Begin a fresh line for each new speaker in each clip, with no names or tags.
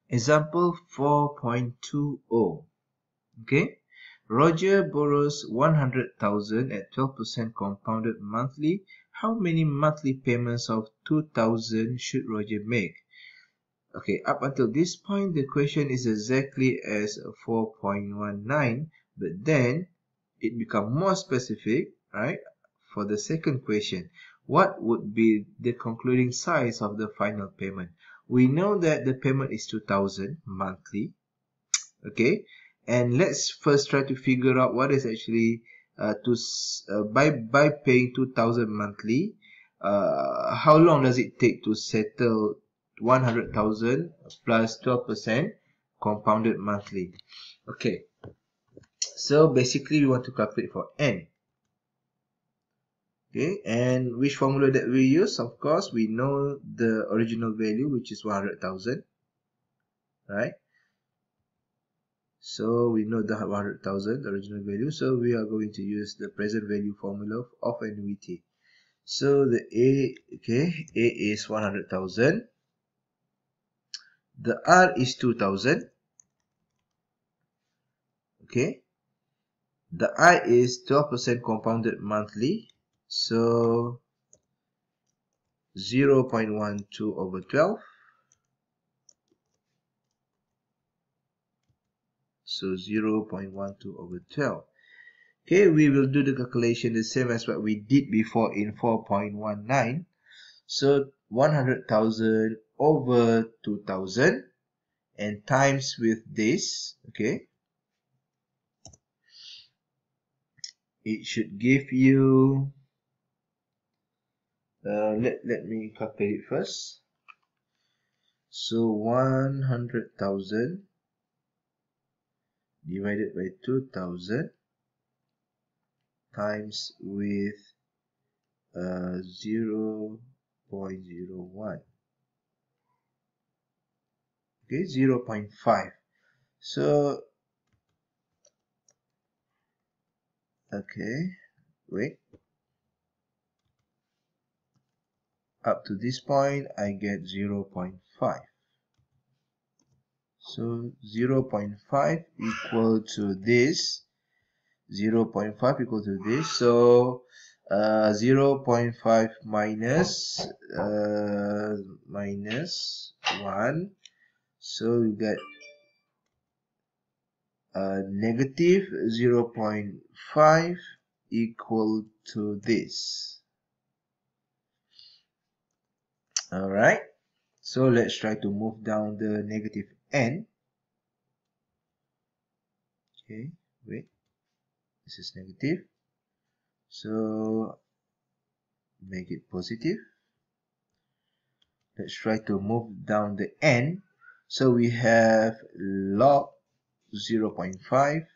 Example 4.20. Okay. Roger borrows 100,000 at 12% compounded monthly. How many monthly payments of 2,000 should Roger make? Okay, up until this point, the question is exactly as 4.19, but then it becomes more specific, right? For the second question, what would be the concluding size of the final payment? We know that the payment is 2,000 monthly, okay? And let's first try to figure out what is actually by paying 2,000 monthly, how long does it take to settle 100,000 plus 12% compounded monthly? Okay, so basically we want to calculate for n. Okay, and which formula that we use? Of course, we know the original value, which is 100,000, right? So we know the 100,000 original value, so we are going to use the present value formula of annuity. So the A is 100,000. The R is 2,000. Okay. The I is 12% compounded monthly. So 0.12 over 12. So 0.12 over 12. Okay, we will do the calculation the same as what we did before in 4.19. So 100,000 over 2,000 and times with this, okay, it should give you, let me calculate it first. So 100,000 divided by 2,000 times with 0.01. Okay, 0.5. So, okay, wait. Up to this point, I get 0.5. So 0.5 equal to this. 0.5 equal to this. So 0.5 minus 1. So you get negative 0.5 equal to this. Alright. So let's try to move down the negative n. Okay, wait. This is negative. So make it positive. Let's try to move down the n. So we have log 0.5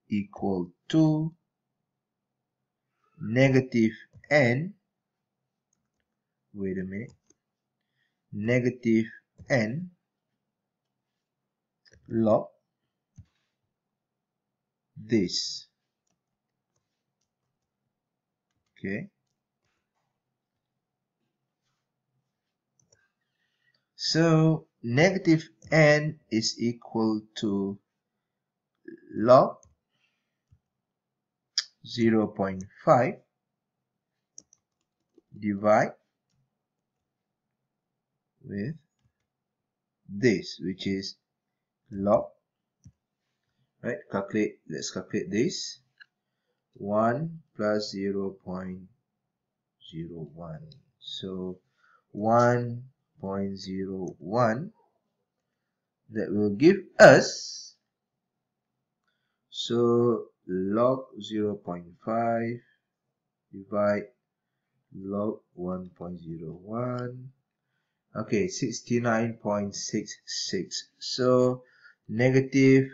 equal to negative n. Wait a minute. Negative n log this. Okay. So negative n is equal to log 0.5 divide with this, which is log, right? Let's calculate this. 1 plus 0.01. So 1.01, that will give us, so log 0.5 divide log 1.01. Okay, 69.66. So negative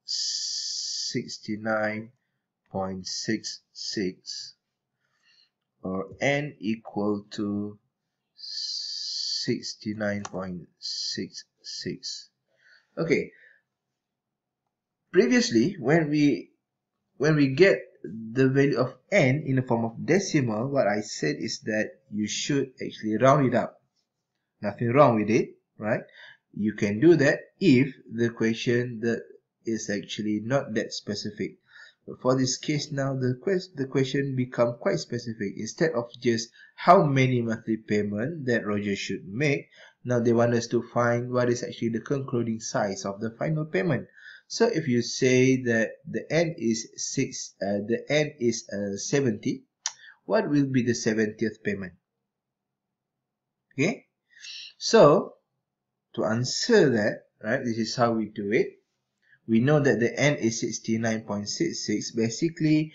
69.66, or n equal to 69.66. Okay. Previously, when we get the value of n in the form of decimal, what I said is that you should actually round it up. Nothing wrong with it, right? You can do that if the question that is actually not that specific. But for this case now, the question become quite specific. Instead of just how many monthly payment that Roger should make, now they want us to find what is actually the concluding size of the final payment. So if you say that the end is 70, what will be the 70th payment? Okay, so to answer that, right, this is how we do it. We know that the end is 69.66. Basically,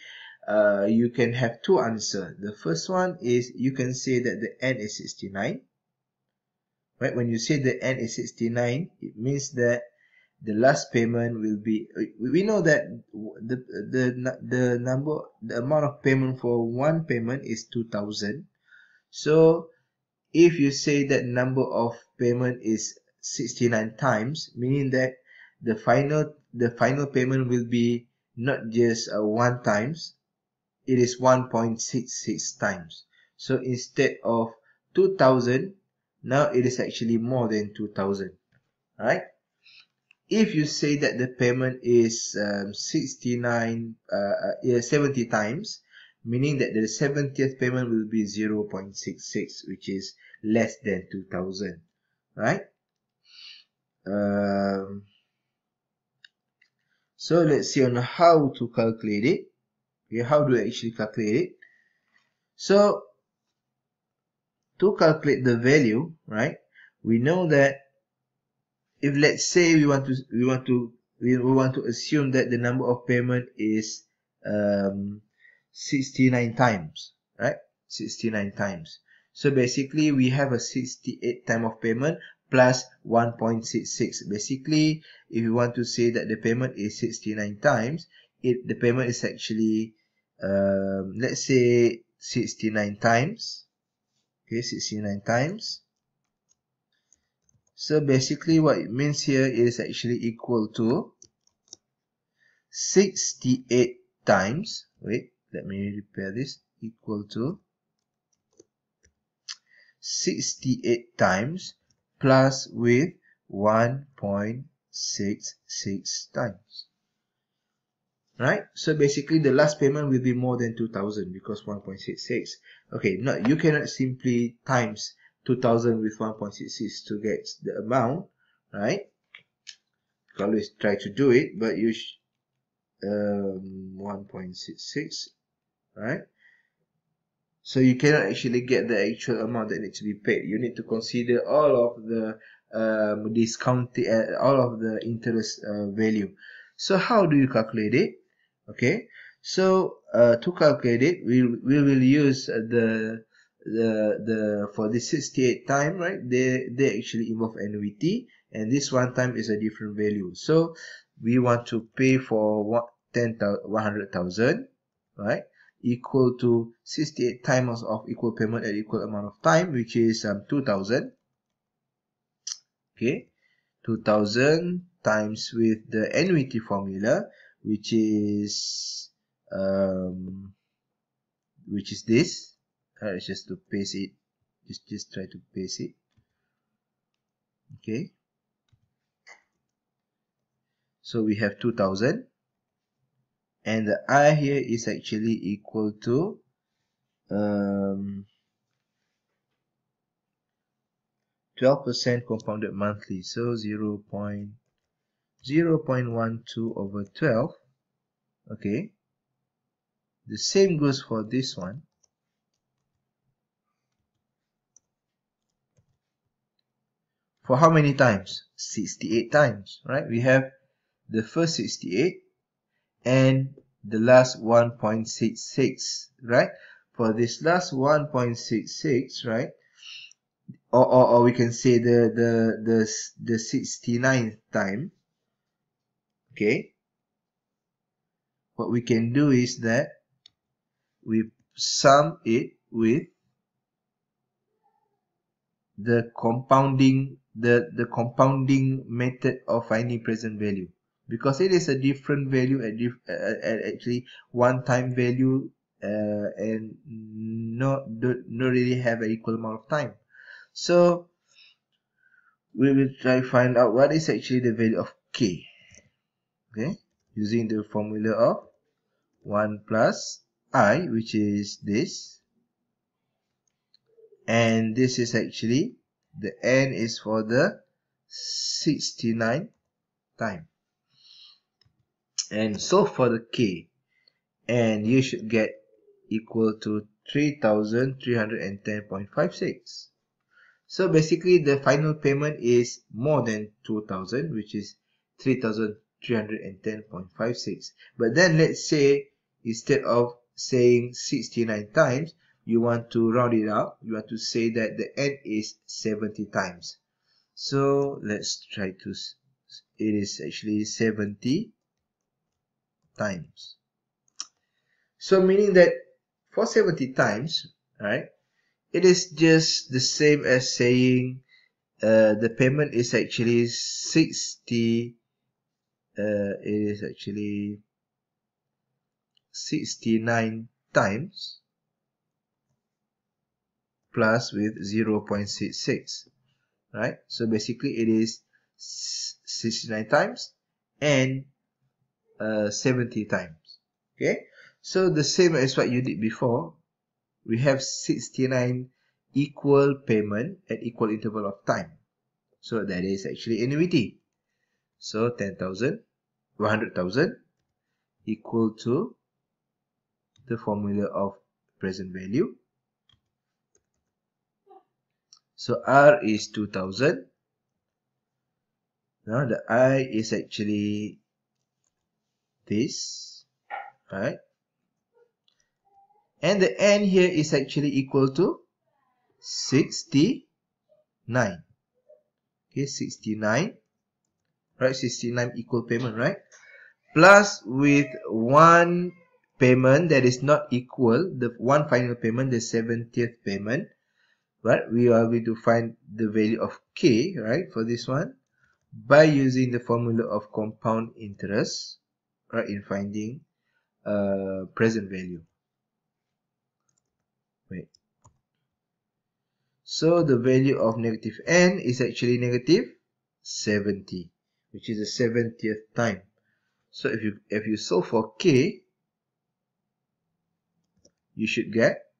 you can have two answers. The first one is you can say that the end is 69. Right? When you say the end is 69, it means that the last payment will be. We know that the amount of payment for one payment is 2,000. So if you say that number of payment is 69 times, meaning that the final payment will be not just one times, it is 1.66 times. So instead of 2,000, now it is actually more than 2,000, right? If you say that the payment is 70 times, meaning that the 70th payment will be 0.66, which is less than 2,000, right? So let's see on how to calculate it. Okay, how do I actually calculate it? So to calculate the value, right, we know that if let's say we want to assume that the number of payment is 69 times, right? 69 times. So basically we have a 68 time of payment plus 1.66. Basically, if you want to say that the payment is 69 times, the payment is actually let's say 69 times. Okay, 69 times. So basically what it means here is actually equal to 68 times, wait, let me repair this, equal to 68 times plus with 1.66 times. Right? So basically the last payment will be more than 2,000 because 1.66. Okay, no, you cannot simply times 2,000 with 1.66 to get the amount, right? You can always try to do it, but you 1.66, right? So you cannot actually get the actual amount that needs to be paid. You need to consider all of the discounted, all of the interest value. So how do you calculate it? Okay, so to calculate it, we will use the for the 68 time, right? They actually involve annuity, and this one time is a different value. So we want to pay for 100,000, right? Equal to 68 times of equal payment at equal amount of time, which is 2,000. Okay, 2,000 times with the annuity formula, which is this. It's just to paste it. Just try to paste it. Okay. So we have 2,000, and the I here is actually equal to 12% compounded monthly. So 0.12 over 12. Okay. The same goes for this one. For how many times? 68 times, right? We have the first 68 and the last 1.66, right? For this last 1.66, right? Or we can say the 69th time. Okay. What we can do is that we sum it with the compounding method of finding present value, because it is a different value at actually one time value and don't really have an equal amount of time. So we will try find out what is actually the value of k. Okay, using the formula of 1 plus I, which is this, and this is actually the n is for the 69 time, and so for the k, and you should get equal to 3310.56. So basically the final payment is more than 2000, which is 3310.56. But then let's say instead of saying 69 times, you want to round it up. You want to say that the n is 70 times. So let's try to, it is actually 70 times. So meaning that for 70 times, right, it is just the same as saying the payment is actually 60, it is actually 69 times plus with 0.66, right? So basically it is 69 times and 70 times. Okay, so the same as what you did before, we have 69 equal payment at equal interval of time. So that is actually annuity. So 10,000, 100,000 equal to the formula of present value. So R is 2000. Now the I is actually this, right? And the N here is actually equal to 69. Okay, 69. Right, 69 equal payment, right? Plus with one payment that is not equal, the one final payment, the 70th payment, right? We are going to find the value of k, right, for this one by using the formula of compound interest, right, in finding present value. Wait. So the value of negative n is actually negative 70, which is the 70th time. So if you solve for k, you should get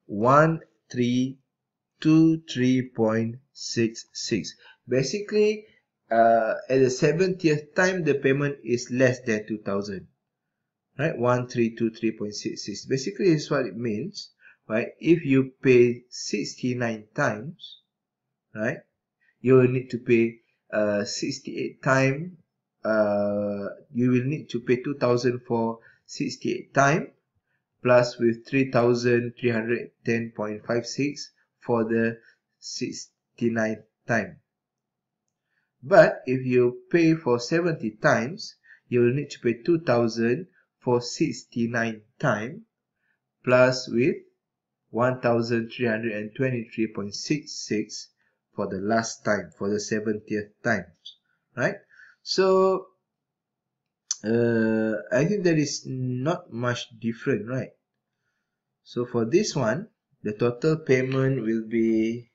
1323.66. Basically, at the 70th time, the payment is less than 2000. Right, 1323.66. Basically, is what it means. Right, if you pay 69 times, right, you will need to pay 68 times. You will need to pay 2000 for 68 times, plus with 3310.56 for the 69th time. But if you pay for 70 times, you will need to pay 2000 for 69 times, plus with 1323.66 for the last time, for the 70th time, right? So I think there is not much different, right? So for this one, the total payment will be,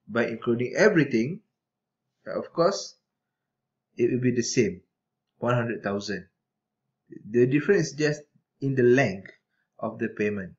by including everything, of course, it will be the same, 100,000. The difference is just in the length of the payment.